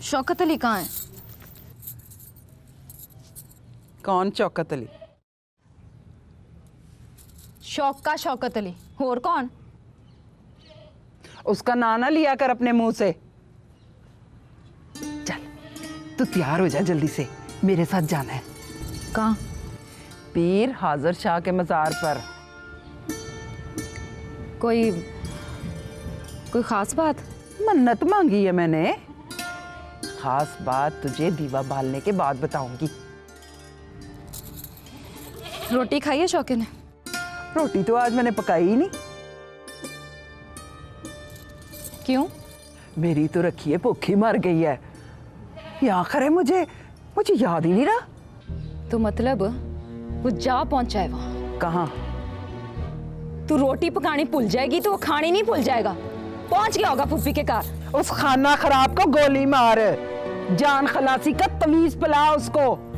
शौकत अली कहाँ है? कौन शौकत अली? शौकत अली और कौन? उसका नाम ना लिया कर अपने मुंह से। चल तू तैयार हो जा जल्दी से, मेरे साथ जाना है। कहाँ? पीर हाजिर शाह के मज़ार पर। कोई खास बात? मन्नत मांगी है मैंने। खास बात तुझे दीवा बालने के बाद बताऊंगी। रोटी खाई है शौके ने? रोटी तो आज मैंने पकाई ही नहीं। क्यों? मेरी तो रखी है भूखी मर गई है। ये आखिर है, मुझे याद ही नहीं रहा। तो मतलब वो जा पहुंचा है वहां? कहाँ? तू रोटी पकानी भूल जाएगी तो वो खानी नहीं भूल जाएगा। पहुंच गया होगा फूफी के घर। उस खाना खराब को गोली मार, जान खलासी का तवीज पिला उसको।